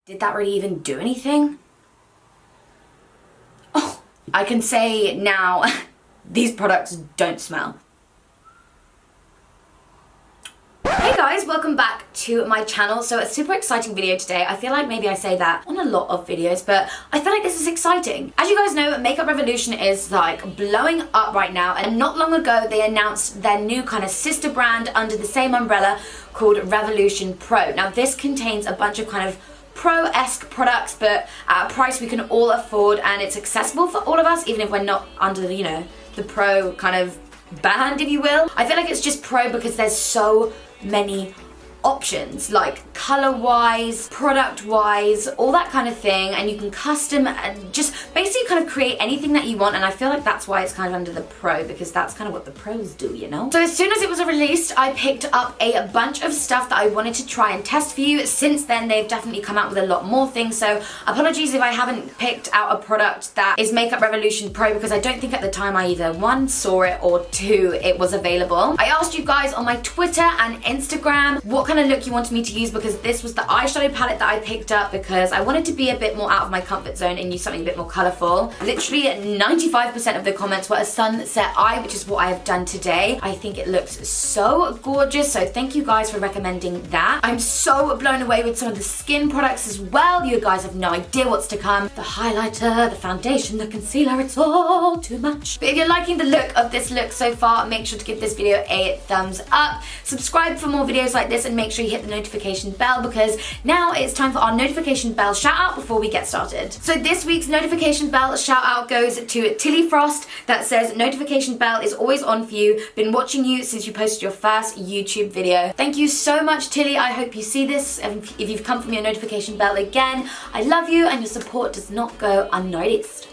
Did that really even do anything? Oh, I can say now, these products don't smell. Hey guys, welcome back to my channel. So a super exciting video today. I feel like maybe I say that on a lot of videos, but I feel like this is exciting. As you guys know, Makeup Revolution is like blowing up right now, and not long ago they announced their new kind of sister brand under the same umbrella called Revolution Pro. Now this contains a bunch of kind of pro-esque products, but at a price we can all afford, and it's accessible for all of us, even if we're not under, you know, the pro kind of band, if you will. I feel like it's just pro because there's so many options, like color-wise, product-wise, all that kind of thing, and you can custom and just basically kind of create anything that you want, and I feel like that's why it's kind of under the pro, because that's kind of what the pros do, you know? So as soon as it was released, I picked up a bunch of stuff that I wanted to try and test for you. Since then, they've definitely come out with a lot more things, so apologies if I haven't picked out a product that is Makeup Revolution Pro, because I don't think at the time I either, one, saw it, or two, it was available. I asked you guys on my Twitter and Instagram what kind of look you wanted me to use, because this was the eyeshadow palette that I picked up because I wanted to be a bit more out of my comfort zone and use something a bit more colourful. Literally 95% of the comments were a sunset eye, which is what I have done today. I think it looks so gorgeous, so thank you guys for recommending that. I'm so blown away with some of the skin products as well. You guys have no idea what's to come. The highlighter, the foundation, the concealer, it's all too much. But if you're liking the look of this look so far, make sure to give this video a thumbs up. Subscribe for more videos like this, and make sure you hit the notification bell, because now it's time for our notification bell shout out before we get started. So this week's notification bell shout out goes to Tilly Frost, that says notification bell is always on for you, been watching you since you posted your first YouTube video. Thank you so much, Tilly. I hope you see this, and if you've come from your notification bell again, I love you, and your support does not go unnoticed.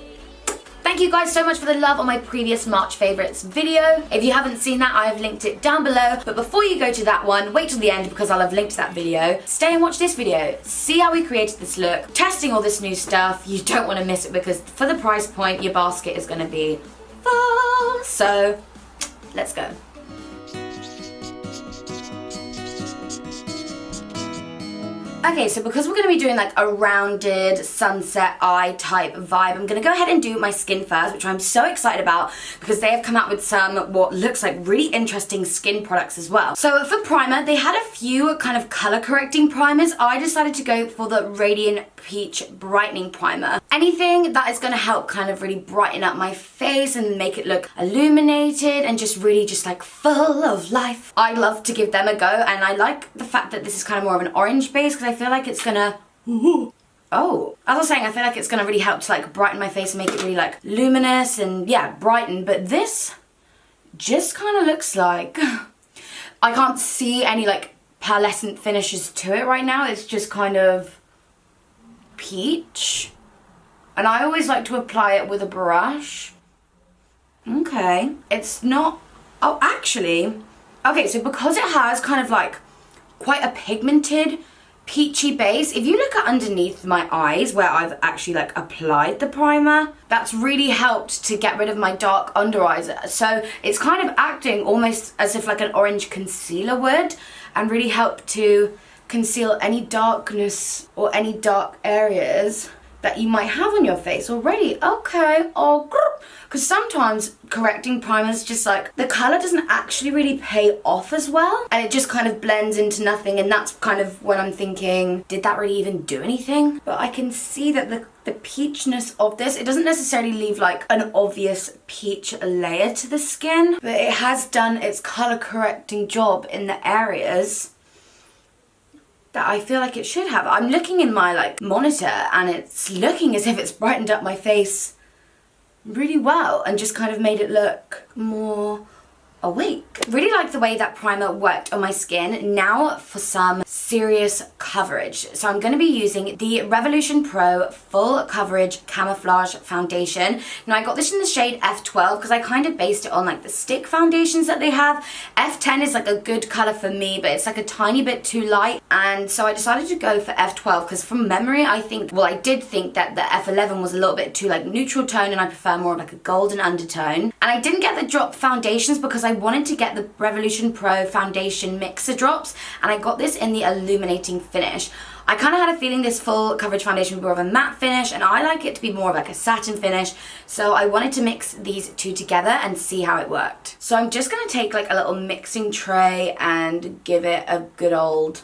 Thank you guys so much for the love on my previous March favourites video. If you haven't seen that, I have linked it down below. But before you go to that one, wait till the end, because I'll have linked that video. Stay and watch this video. See how we created this look, testing all this new stuff. You don't want to miss it, because for the price point, your basket is going to be full. So let's go. Okay, so because we're going to be doing like a rounded sunset eye type vibe, I'm going to go ahead and do my skin first, which I'm so excited about because they have come out with some what looks like really interesting skin products as well. So for primer, they had a few kind of color correcting primers. I decided to go for the Radiant Peach Brightening Primer. Anything that is going to help kind of really brighten up my face and make it look illuminated and just really just like full of life. I love to give them a go, and I like the fact that this is kind of more of an orange base, because I feel like it's gonna, oh, as I was saying, I feel like it's gonna really help to like brighten my face and make it really like luminous and yeah, brighten. But this just kind of looks like, I can't see any like pearlescent finishes to it right now. It's just kind of peach, and I always like to apply it with a brush. Okay, it's not, oh actually, okay, so because it has kind of like quite a pigmented peachy base, if you look at underneath my eyes where I've actually like applied the primer, that's really helped to get rid of my dark under eyes. So it's kind of acting almost as if like an orange concealer would, and really help to conceal any darkness or any dark areas that you might have on your face already. Okay, oh, because sometimes correcting primers just like, the colour doesn't actually really pay off as well, and it just kind of blends into nothing, and that's kind of when I'm thinking, did that really even do anything? But I can see that the peachness of this, it doesn't necessarily leave like an obvious peach layer to the skin, but it has done its colour correcting job in the areas that I feel like it should have. I'm looking in my like monitor, and it's looking as if it's brightened up my face really well and just kind of made it look more awake. Really like the way that primer worked on my skin. Now for some serious coverage. So I'm going to be using the Revolution Pro Full Coverage Camouflage Foundation. Now I got this in the shade F12 because I kind of based it on like the stick foundations that they have. F10 is like a good colour for me, but it's like a tiny bit too light, and so I decided to go for F12 because from memory I think, well I did think that the F11 was a little bit too like neutral tone, and I prefer more of like a golden undertone. And I didn't get the drop foundations because I wanted to get the Revolution Pro Foundation Mixer drops, and I got this in the illuminating finish. I kind of had a feeling this full coverage foundation would be more of a matte finish, and I like it to be more of like a satin finish, so I wanted to mix these two together and see how it worked. So I'm just going to take like a little mixing tray and give it a good old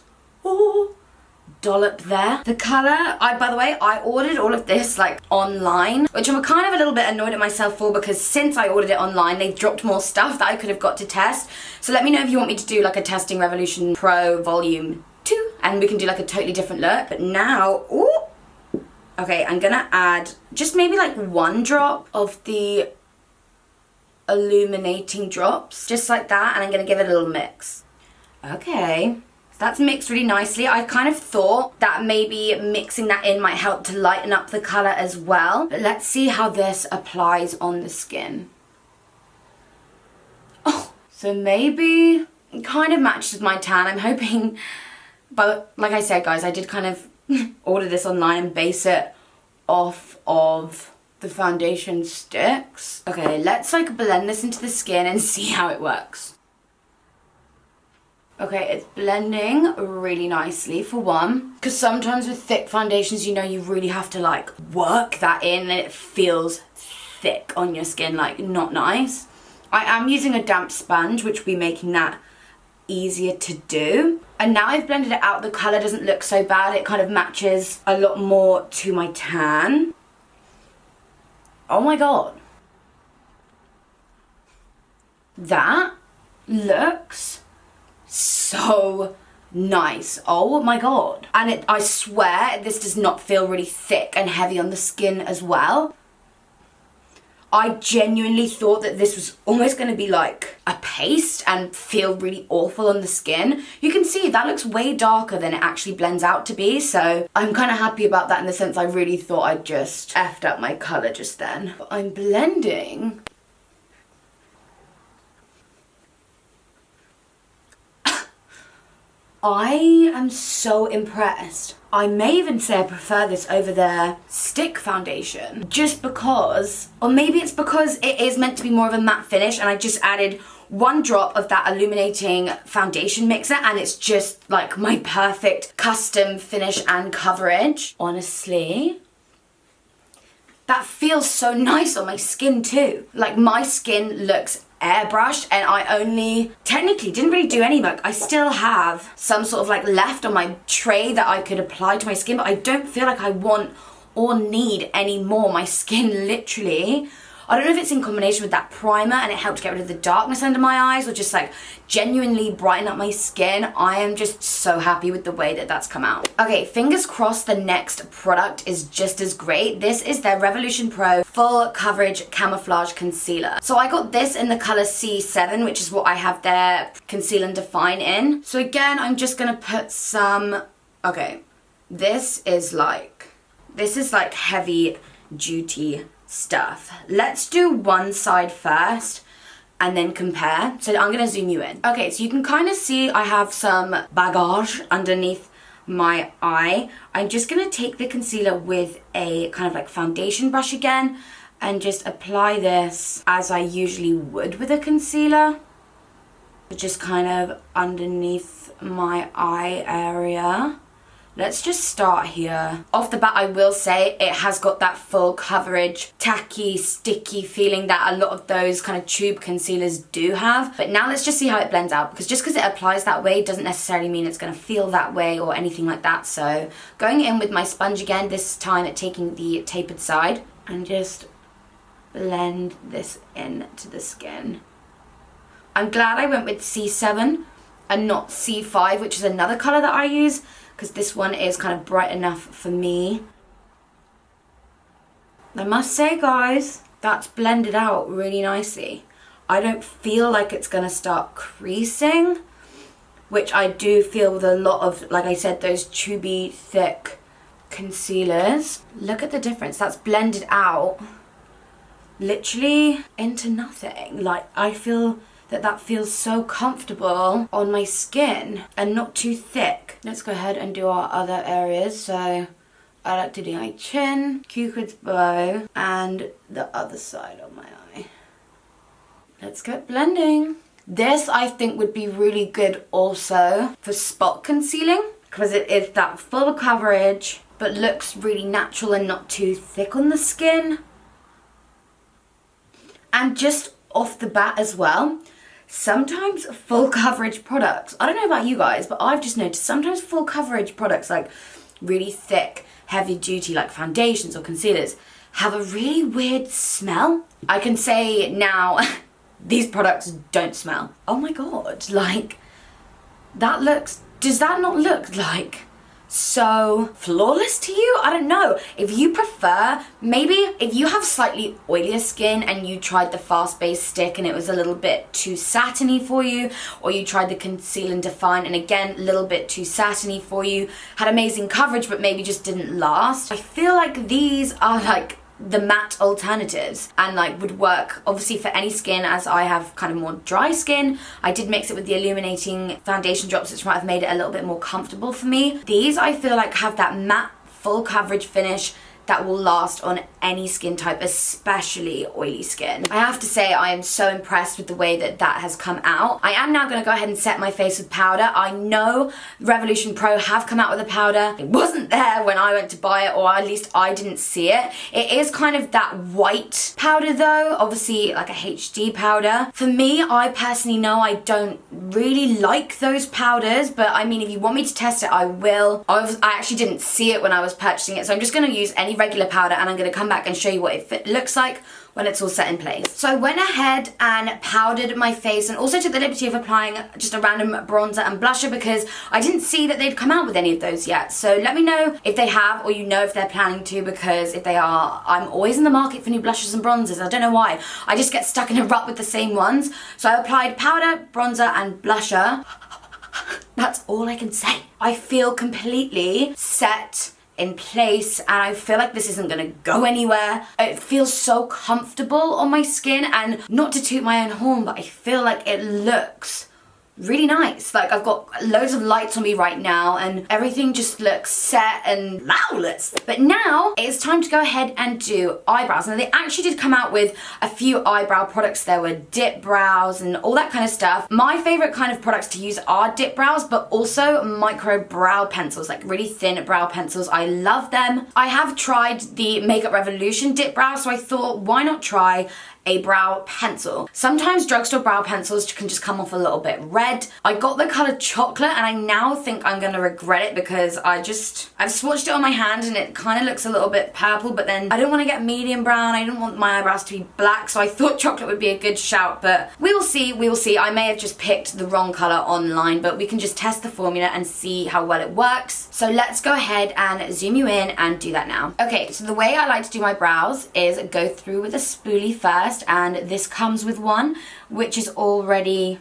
dollop there. The colour, by the way, I ordered all of this like online, which I'm kind of a little bit annoyed at myself for, because since I ordered it online, they've dropped more stuff that I could have got to test. So let me know if you want me to do like a testing Revolution Pro Volume 2, and we can do like a totally different look. But now, okay, I'm gonna add just maybe like 1 drop of the illuminating drops, just like that, and I'm gonna give it a little mix. Okay. That's mixed really nicely. I kind of thought that maybe mixing that in might help to lighten up the colour as well. But let's see how this applies on the skin. Oh, so maybe it kind of matches my tan. I'm hoping, but like I said, guys, I did kind of order this online and base it off of the foundation sticks. Okay, let's like blend this into the skin and see how it works. Okay, it's blending really nicely for one, because sometimes with thick foundations, you know, you really have to like work that in and it feels thick on your skin, like not nice. I am using a damp sponge, which will be making that easier to do. And now I've blended it out, the colour doesn't look so bad. It kind of matches a lot more to my tan. Oh my god. That looks so nice. Oh my god. And I swear this does not feel really thick and heavy on the skin as well. I genuinely thought that this was almost going to be like a paste and feel really awful on the skin. You can see that looks way darker than it actually blends out to be, so I'm kind of happy about that in the sense I really thought I'd just effed up my colour just then. But I'm blending. I am so impressed. I may even say I prefer this over their stick foundation, just because, or maybe it's because it is meant to be more of a matte finish and I just added 1 drop of that illuminating foundation mixer and it's just like my perfect custom finish and coverage. Honestly, that feels so nice on my skin too. Like my skin looks airbrushed and I only technically didn't really do any work. I still have some sort of like left on my tray that I could apply to my skin, but I don't feel like I want or need any more. My skin literally, I don't know if it's in combination with that primer and it helped get rid of the darkness under my eyes or just like genuinely brighten up my skin. I am just so happy with the way that that's come out. Okay, fingers crossed the next product is just as great. This is their Revolution Pro Full Coverage Camouflage Concealer. So I got this in the color C7, which is what I have their Conceal and Define in. So again, I'm just gonna put some, okay, this is like heavy duty stuff. Let's do one side first and then compare. So I'm gonna zoom you in. Okay, so you can kind of see I have some baggage underneath my eye. I'm just gonna take the concealer with a kind of like foundation brush again and just apply this as I usually would with a concealer. Just kind of underneath my eye area. Let's just start here. Off the bat, I will say it has got that full coverage, tacky, sticky feeling that a lot of those kind of tube concealers do have. But now let's just see how it blends out, because just because it applies that way doesn't necessarily mean it's going to feel that way or anything like that. So going in with my sponge again, this time taking the tapered side, and just blend this into the skin. I'm glad I went with C7 and not C5, which is another colour that I use, because this one is kind of bright enough for me. I must say, guys, that's blended out really nicely. I don't feel like it's gonna start creasing, which I do feel with a lot of, like I said, those tubey thick concealers. Look at the difference. That's blended out literally into nothing. Like, I feel that feels so comfortable on my skin and not too thick. Let's go ahead and do our other areas. So I like to do my chin, Cupid's bow, and the other side of my eye. Let's get blending. This I think would be really good also for spot concealing, because it is that full coverage but looks really natural and not too thick on the skin. And just off the bat as well, sometimes full coverage products, I don't know about you guys, but I've just noticed sometimes full coverage products, like really thick, heavy duty, like foundations or concealers, have a really weird smell. I can say now, these products don't smell. Oh my God, like, that looks, does that not look like so flawless to you? I don't know. If you prefer, maybe if you have slightly oilier skin and you tried the fast base stick and it was a little bit too satiny for you, or you tried the conceal and define and again a little bit too satiny for you, had amazing coverage but maybe just didn't last, I feel like these are like the matte alternatives and like would work obviously for any skin, as I have kind of more dry skin. I did mix it with the illuminating foundation drops, which might have made it a little bit more comfortable for me. These I feel like have that matte full coverage finish that will last on any skin type, especially oily skin. I have to say I am so impressed with the way that that has come out. I am now going to go ahead and set my face with powder. I know Revolution Pro have come out with a powder. It wasn't there when I went to buy it, or at least I didn't see it. It is kind of that white powder though, obviously like a HD powder. For me, I personally know I don't really like those powders, but I mean, if you want me to test it, I will. I actually didn't see it when I was purchasing it, so I'm just going to use any regular powder and I'm going to come back and show you what it looks like when it's all set in place. So I went ahead and powdered my face and also took the liberty of applying just a random bronzer and blusher because I didn't see that they'd come out with any of those yet. So let me know if they have, or you know if they're planning to, because if they are, I'm always in the market for new blushes and bronzers. I don't know why. I just get stuck in a rut with the same ones. So I applied powder, bronzer and blusher. That's all I can say. I feel completely set in place and I feel like this isn't gonna go anywhere. It feels so comfortable on my skin, and not to toot my own horn, but I feel like it looks really nice. Like I've got loads of lights on me right now and everything just looks set and flawless. But now it's time to go ahead and do eyebrows. Now they actually did come out with a few eyebrow products. There were dip brows and all that kind of stuff. My favorite kind of products to use are dip brows, but also micro brow pencils, like really thin brow pencils. I love them. I have tried the Makeup Revolution dip brow, so I thought, why not try a brow pencil? Sometimes drugstore brow pencils can just come off a little bit red. I got the color chocolate and I now think I'm gonna regret it because I've swatched it on my hand and it kind of looks a little bit purple, but then I don't want to get medium brown. I don't want my eyebrows to be black, so I thought chocolate would be a good shout, but we will see, we will see. I may have just picked the wrong color online, but we can just test the formula and see how well it works. So let's go ahead and zoom you in and do that now. Okay, so the way I like to do my brows is go through with a spoolie first, and this comes with one, which is already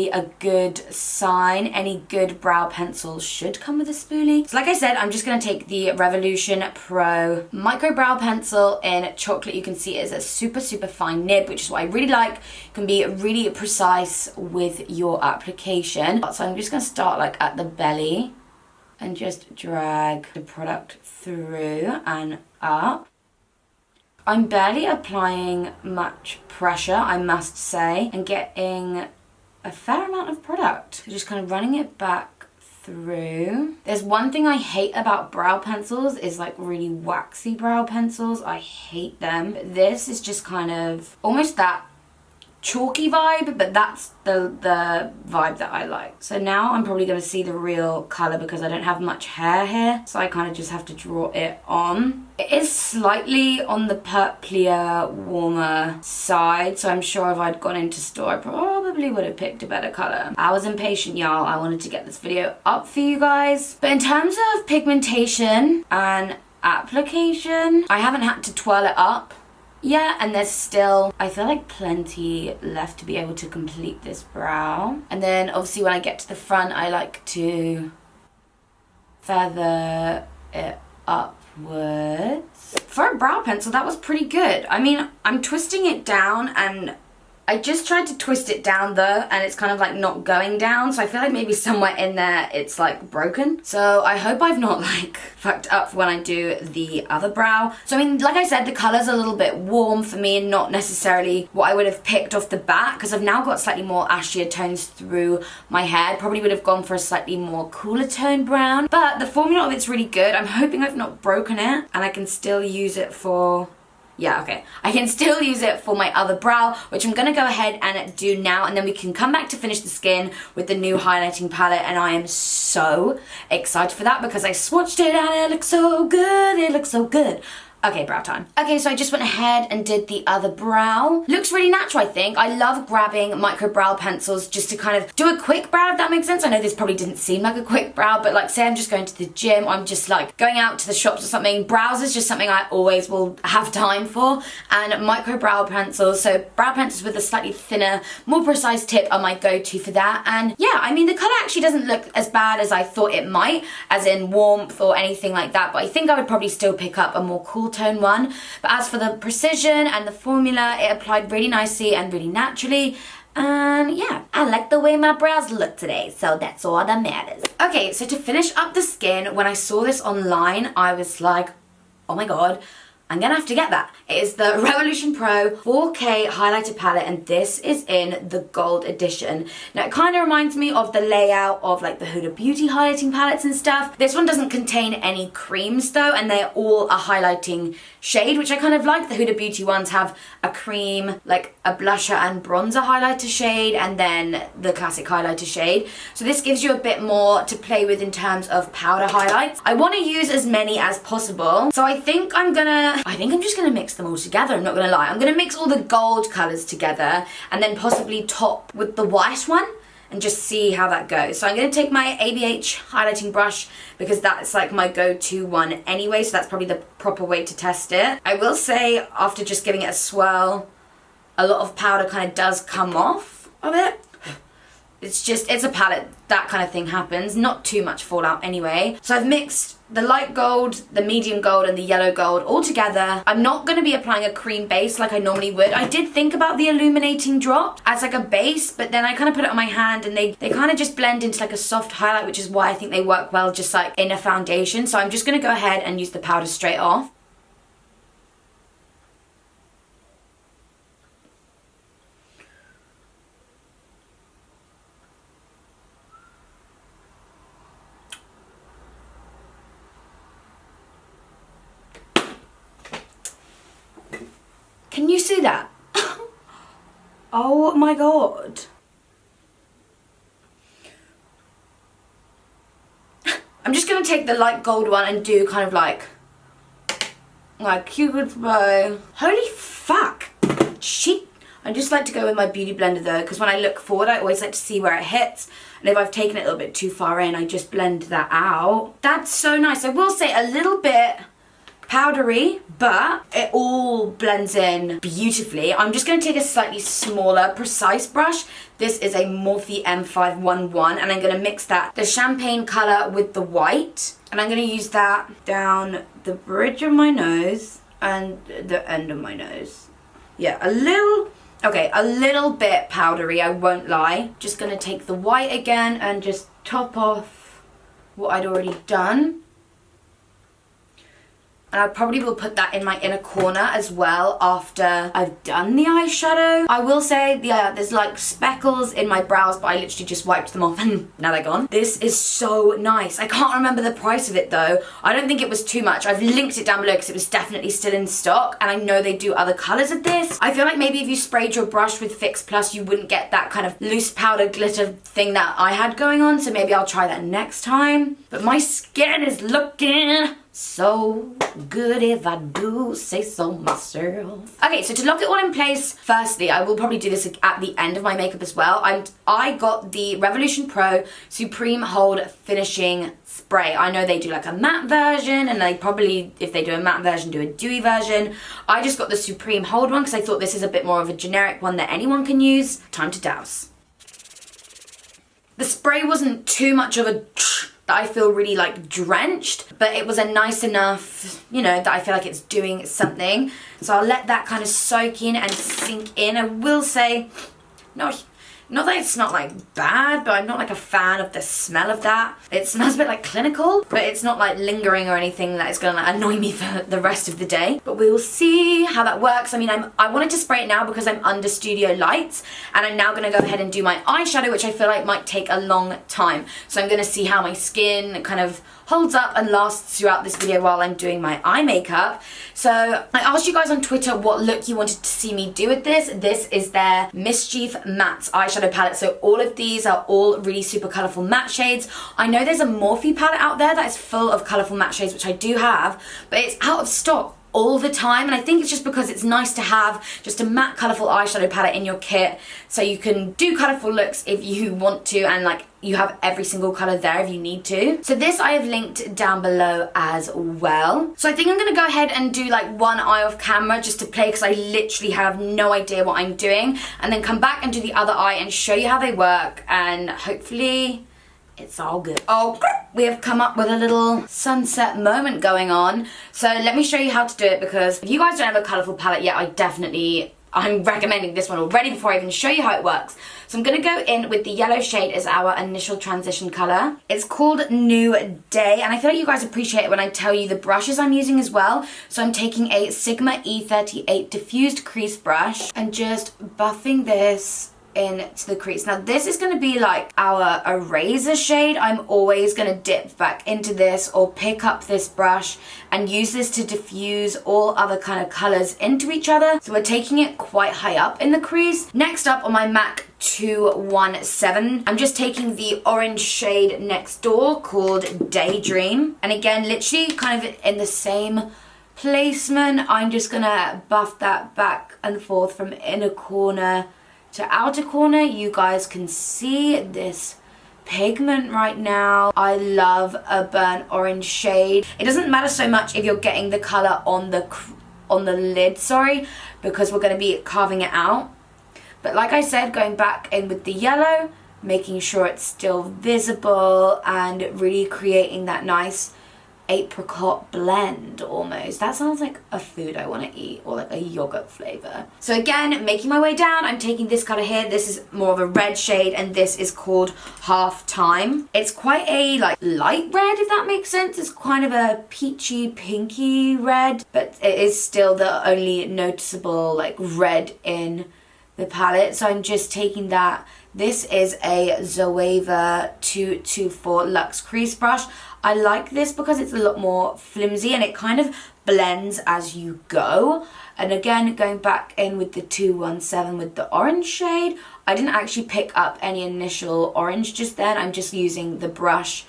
a good sign. Any good brow pencil should come with a spoolie. So like I said, I'm just gonna take the Revolution Pro micro brow pencil in chocolate. You can see it is a super fine nib, which is what I really like. You can be really precise with your application. So I'm just gonna start like at the belly and just drag the product through and up. I'm barely applying much pressure, I must say, and getting a fair amount of product. So just kind of running it back through. There's one thing I hate about brow pencils is like really waxy brow pencils. I hate them. But this is just kind of almost that chalky vibe, but that's the vibe that I like. So now I'm probably going to see the real colour because I don't have much hair here, so I kind of just have to draw it on. It is slightly on the purplier, warmer side, so I'm sure if I'd gone into store I probably would have picked a better colour. I was impatient, y'all. I wanted to get this video up for you guys. But in terms of pigmentation and application, I haven't had to twirl it up. Yeah, and there's still, I feel like, plenty left to be able to complete this brow. And then obviously when I get to the front, I like to feather it upwards. For a brow pencil, that was pretty good. I mean, I'm twisting it down and I just tried to twist it down though, and it's kind of like not going down, so I feel like maybe somewhere in there it's like broken. So I hope I've not like fucked up when I do the other brow. So I mean, like I said, the colour's a little bit warm for me and not necessarily what I would have picked off the bat, because I've now got slightly more ashier tones through my hair. Probably would have gone for a slightly more cooler tone brown, but the formula of it's really good. I'm hoping I've not broken it and I can still use it for... Yeah, okay. I can still use it for my other brow, which I'm gonna go ahead and do now, and then we can come back to finish the skin with the new highlighting palette, and I am so excited for that because I swatched it and it looks so good, it looks so good. Okay, brow time. Okay, so I just went ahead and did the other brow. Looks really natural, I think. I love grabbing micro brow pencils just to kind of do a quick brow, if that makes sense. I know this probably didn't seem like a quick brow, but like say I'm just going to the gym, I'm just like going out to the shops or something. Brows is just something I always will have time for. And micro brow pencils, so brow pencils with a slightly thinner, more precise tip are my go-to for that. And yeah, I mean, the color actually doesn't look as bad as I thought it might, as in warmth or anything like that, but I think I would probably still pick up a more cool tone one. But as for the precision and the formula, it applied really nicely and really naturally. And yeah, I like the way my brows look today, so that's all that matters. Okay, so to finish up the skin, when I saw this online, I was like, oh my god, I'm gonna have to get that. It is the Revolution Pro 4K highlighter palette, and this is in the gold edition. Now it kind of reminds me of the layout of like the Huda Beauty highlighting palettes and stuff. This one doesn't contain any creams though, and they're all a highlighting shade, which I kind of like. The Huda Beauty ones have a cream, like a blusher and bronzer highlighter shade, and then the classic highlighter shade. So this gives you a bit more to play with in terms of powder highlights. I want to use as many as possible, so I think I'm just gonna mix them all together. I'm not gonna lie. I'm gonna mix all the gold colors together and then possibly top with the white one and just see how that goes. So I'm gonna take my ABH highlighting brush because that's like my go-to one anyway, so that's probably the proper way to test it. I will say, after just giving it a swirl, a lot of powder kind of does come off of it. It's a palette, that kind of thing happens. Not too much fallout anyway. So I've mixed the light gold, the medium gold, and the yellow gold all together. I'm not going to be applying a cream base like I normally would. I did think about the illuminating drop as like a base, but then I kind of put it on my hand and they kind of just blend into like a soft highlight, which is why I think they work well just like in a foundation. So I'm just going to go ahead and use the powder straight off. Can you see that? Oh my god. I'm just gonna take the light gold one and do kind of like Cupid's bow. Holy fuck. Shit. I just like to go with my beauty blender though, because when I look forward I always like to see where it hits, and if I've taken it a little bit too far in I just blend that out. That's so nice. I will say a little bit powdery, but it all blends in beautifully. I'm just going to take a slightly smaller, precise brush. This is a Morphe M511, and I'm going to mix the champagne colour with the white, and I'm going to use that down the bridge of my nose and the end of my nose. Yeah, a little bit powdery, I won't lie. Just going to take the white again and just top off what I'd already done. And I probably will put that in my inner corner as well after I've done the eyeshadow. I will say, yeah, there's like speckles in my brows, but I literally just wiped them off and now they're gone. This is so nice. I can't remember the price of it though. I don't think it was too much. I've linked it down below because it was definitely still in stock, and I know they do other colors of this. I feel like maybe if you sprayed your brush with Fix Plus, you wouldn't get that kind of loose powder glitter thing that I had going on, so maybe I'll try that next time. But my skin is looking so good, if I do say so myself. Okay, so to lock it all in place, firstly, I will probably do this at the end of my makeup as well. I got the Revolution Pro Supreme Hold Finishing Spray. I know they do like a matte version, and they probably, if they do a matte version, do a dewy version. I just got the Supreme Hold one because I thought this is a bit more of a generic one that anyone can use. Time to douse. The spray wasn't too much of a that I feel really like drenched, but it was a nice enough, you know, that I feel like it's doing something. So I'll let that kind of soak in and sink in. I will say, not that it's not like bad, but I'm not like a fan of the smell of that. It smells a bit like clinical, but it's not like lingering or anything that is gonna like annoy me for the rest of the day. But we will see how that works. I mean, I wanted to spray it now because I'm under studio lights, and I'm now gonna go ahead and do my eyeshadow, which I feel like might take a long time. So I'm gonna see how my skin kind of holds up and lasts throughout this video while I'm doing my eye makeup. So I asked you guys on Twitter what look you wanted to see me do with this. This is their Mischief Matte eyeshadow palette. So all of these are all really super colourful matte shades. I know there's a Morphe palette out there that is full of colourful matte shades, which I do have, but it's out of stock all the time, and I think it's just because it's nice to have just a matte colourful eyeshadow palette in your kit, so you can do colourful looks if you want to, and like you have every single colour there if you need to. So this I have linked down below as well. So I think I'm gonna go ahead and do like one eye off camera just to play, because I literally have no idea what I'm doing, and then come back and do the other eye and show you how they work, and hopefully it's all good. Oh, we have come up with a little sunset moment going on. So let me show you how to do it, because if you guys don't have a colourful palette yet, I'm recommending this one already before I even show you how it works. So I'm going to go in with the yellow shade as our initial transition colour. It's called New Day, and I feel like you guys appreciate it when I tell you the brushes I'm using as well. So I'm taking a Sigma E38 diffused crease brush and just buffing this into the crease. Now this is going to be like our eraser shade. I'm always going to dip back into this or pick up this brush and use this to diffuse all other kind of colours into each other. So we're taking it quite high up in the crease. Next up on my MAC 217, I'm just taking the orange shade next door called Daydream, and again literally kind of in the same placement, I'm just gonna buff that back and forth from inner corner to outer corner. You guys can see this pigment right now. I love a burnt orange shade. It doesn't matter so much if you're getting the color on the lid, sorry, because we're going to be carving it out. But like I said, going back in with the yellow, making sure it's still visible and really creating that nice apricot blend almost. That sounds like a food I want to eat, or like a yogurt flavor. So again, making my way down, I'm taking this color here. This is more of a red shade, and this is called Half Time. It's quite a like light red, if that makes sense. It's kind of a peachy pinky red, but it is still the only noticeable like red in the palette. So I'm just taking that. This is a Zoeva 224 Luxe Crease Brush. I like this because it's a lot more flimsy and it kind of blends as you go. And again, going back in with the 217 with the orange shade. I didn't actually pick up any initial orange just then. I'm just using the brush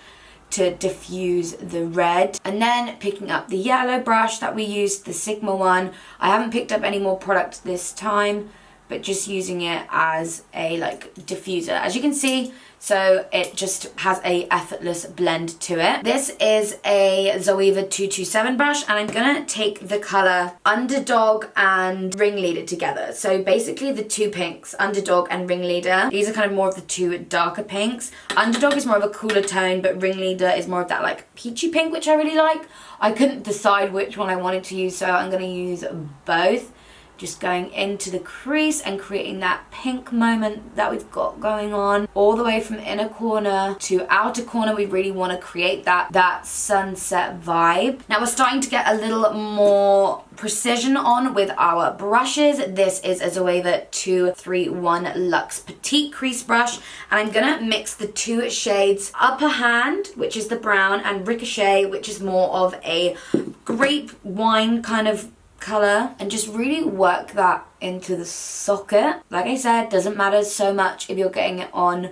to diffuse the red. And then picking up the yellow brush that we used, the Sigma one. I haven't picked up any more product this time, but just using it as a like diffuser, as you can see. So it just has a effortless blend to it. This is a Zoeva 227 brush, and I'm gonna take the color Underdog and Ringleader together. So basically the two pinks, Underdog and Ringleader. These are kind of more of the two darker pinks. Underdog is more of a cooler tone, but Ringleader is more of that like peachy pink, which I really like. I couldn't decide which one I wanted to use, so I'm gonna use both. Just going into the crease and creating that pink moment that we've got going on. All the way from inner corner to outer corner, we really want to create that sunset vibe. Now we're starting to get a little more precision on with our brushes. This is a Zoeva 231 Luxe Petite Crease Brush, and I'm gonna mix the two shades Upper Hand, which is the brown, and Ricochet, which is more of a grape wine kind of color, and just really work that into the socket. Like I said, doesn't matter so much if you're getting it on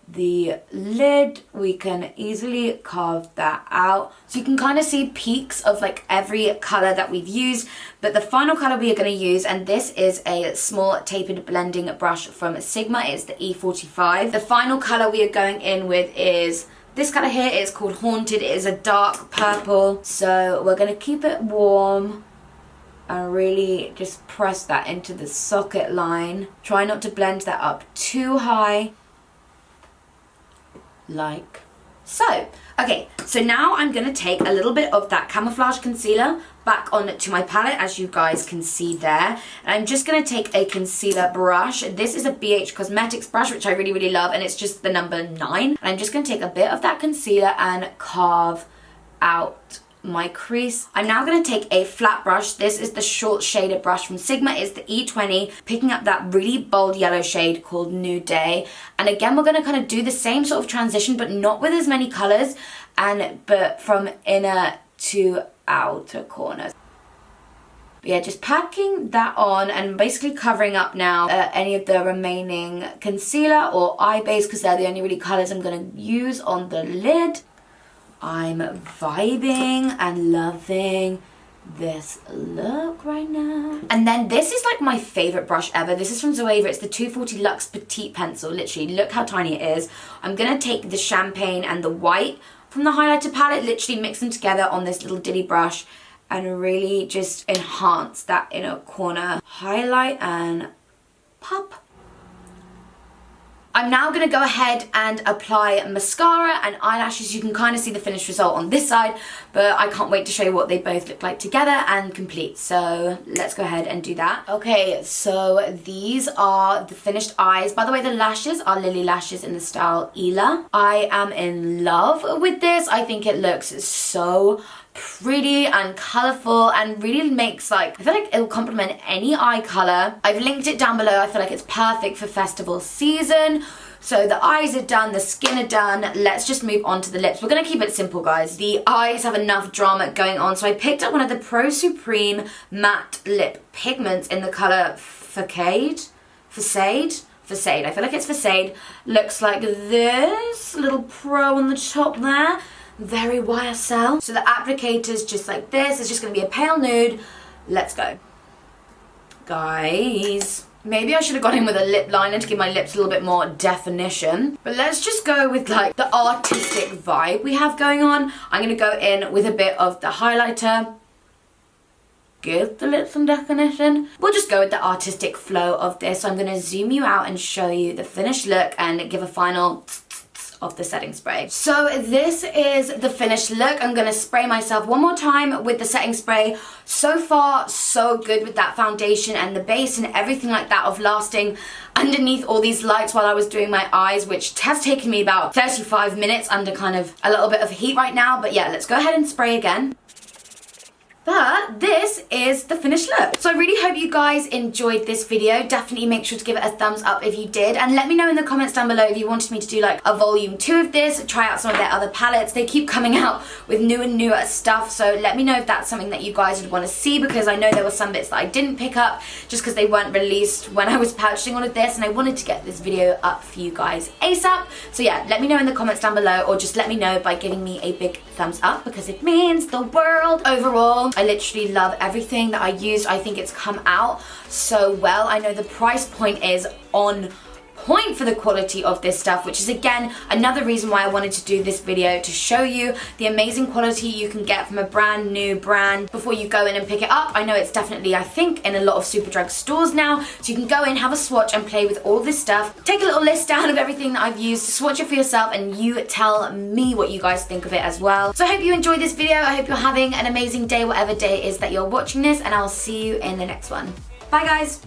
the lid. We can easily carve that out. So you can kind of see peaks of like every color that we've used, but the final color we are going to use, and this is a small tapered blending brush from Sigma, it's the E45. The final color we are going in with is this color here. It's called Haunted. It is a dark purple, so we're going to keep it warm and really just press that into the socket line. Try not to blend that up too high, like so. Okay, so now I'm going to take a little bit of that camouflage concealer back onto my palette, as you guys can see there. And I'm just going to take a concealer brush. This is a BH Cosmetics brush, which I really, really love, and it's just the number 9. And I'm just going to take a bit of that concealer and carve out my crease. I'm now going to take a flat brush. This is the short shaded brush from Sigma. It's the E20, picking up that really bold yellow shade called Nude Day. And again, we're going to kind of do the same sort of transition, but not with as many colors, but from inner to outer corners. But yeah, just packing that on and basically covering up now any of the remaining concealer or eye base, because they're the only really colors I'm going to use on the lid. I'm vibing and loving this look right now. And then this is like my favorite brush ever. This is from Zoeva. It's the 240 Luxe Petite Pencil. Literally, look how tiny it is. I'm gonna take the champagne and the white from the highlighter palette, literally mix them together on this little dilly brush and really just enhance that inner corner highlight and pop. I'm now going to go ahead and apply mascara and eyelashes. You can kind of see the finished result on this side, but I can't wait to show you what they both look like together and complete. So let's go ahead and do that. Okay, so these are the finished eyes. By the way, the lashes are Lily lashes in the style Ela. I am in love with this. I think it looks so pretty and colorful and really makes, like, I feel like it'll complement any eye color. I've linked it down below. I feel like it's perfect for festival season. So the eyes are done, the skin are done. Let's just move on to the lips. We're gonna keep it simple, guys. The eyes have enough drama going on. So I picked up one of the Pro Supreme matte lip pigments in the color Facade. I feel like it's Facade. Looks like this, little pro on the top there. Very YSL. So the applicator's just like this. It's just going to be a pale nude. Let's go. Guys, maybe I should have gone in with a lip liner to give my lips a little bit more definition. But let's just go with like the artistic vibe we have going on. I'm going to go in with a bit of the highlighter. Give the lips some definition. We'll just go with the artistic flow of this. So I'm going to zoom you out and show you the finished look and give a final of the setting spray. So this is the finished look. I'm going to spray myself one more time with the setting spray. So far, so good with that foundation and the base and everything like that of lasting underneath all these lights while I was doing my eyes, which has taken me about 35 minutes under kind of a little bit of heat right now. But yeah, let's go ahead and spray again. But this is the finished look. So I really hope you guys enjoyed this video. Definitely make sure to give it a thumbs up if you did. And let me know in the comments down below if you wanted me to do like a volume 2 of this, try out some of their other palettes. They keep coming out with new and newer stuff. So let me know if that's something that you guys would want to see, because I know there were some bits that I didn't pick up just because they weren't released when I was purchasing all of this. And I wanted to get this video up for you guys ASAP. So yeah, let me know in the comments down below, or just let me know by giving me a big thumbs up, because it means the world. Overall, I literally love everything that I used. I think it's come out so well. I know the price point is on point for the quality of this stuff, which is again another reason why I wanted to do this video, to show you the amazing quality you can get from a brand new brand before you go in and pick it up. I know it's definitely, I think, in a lot of Superdrug stores now, so you can go in, have a swatch and play with all this stuff. Take a little list down of everything that I've used, swatch it for yourself, and you tell me what you guys think of it as well. So I hope you enjoyed this video. I hope you're having an amazing day, whatever day it is that you're watching this, and I'll see you in the next one. Bye guys.